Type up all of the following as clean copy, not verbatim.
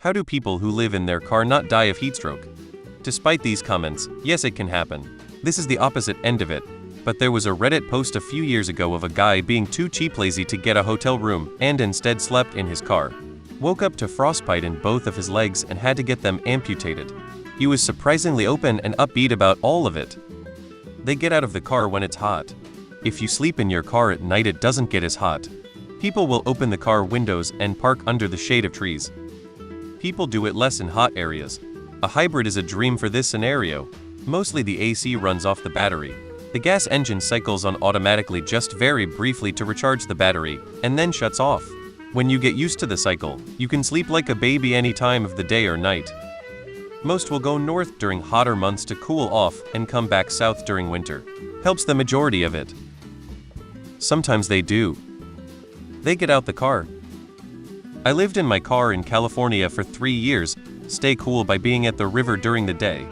How do people who live in their car not die of heatstroke? Despite these comments, yes, it can happen. This is the opposite end of it. But there was a Reddit post a few years ago of a guy being too cheap lazy to get a hotel room and instead slept in his car. Woke up to frostbite in both of his legs and had to get them amputated. He was surprisingly open and upbeat about all of it. They get out of the car when it's hot. If you sleep in your car at night, it doesn't get as hot. People will open the car windows and park under the shade of trees. People do it less in hot areas. A hybrid is a dream for this scenario. Mostly the AC runs off the battery. The gas engine cycles on automatically just very briefly to recharge the battery, and then shuts off. When you get used to the cycle, you can sleep like a baby any time of the day or night. Most will go north during hotter months to cool off and come back south during winter. Helps the majority of it. Sometimes they do. They get out the car. I lived in my car in California for 3 years. Stay cool by being at the river during the day.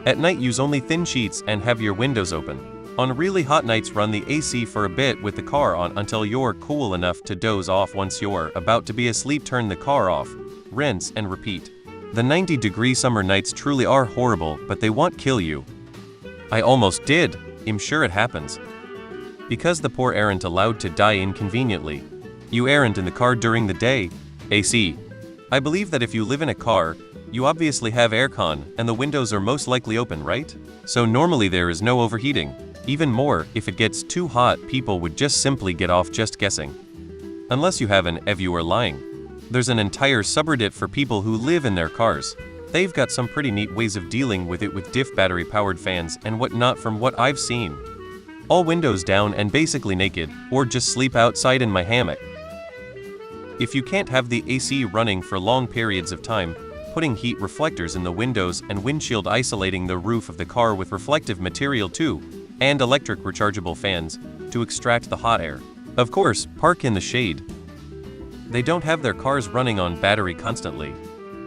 At night, use only thin sheets and have your windows open. On really hot nights, run the AC for a bit with the car on until you're cool enough to doze off. Once you're about to be asleep, turn the car off, rinse and repeat. The 90-degree summer nights truly are horrible, but they won't kill you. I almost did. I'm sure it happens. Because the poor aren't allowed to die inconveniently. You aren't in the car during the day. AC. I believe that if you live in a car, you obviously have aircon, and the windows are most likely open, right? So normally there is no overheating. Even more, if it gets too hot, people would just simply get off. Just guessing. Unless you have an EV, you are lying. There's an entire subreddit for people who live in their cars. They've got some pretty neat ways of dealing with it with diff battery-powered fans and whatnot from what I've seen. All windows down and basically naked, or just sleep outside in my hammock. If you can't have the AC running for long periods of time, putting heat reflectors in the windows and windshield, isolating the roof of the car with reflective material too, and electric rechargeable fans to extract the hot air. Of course, park in the shade. They don't have their cars running on battery constantly.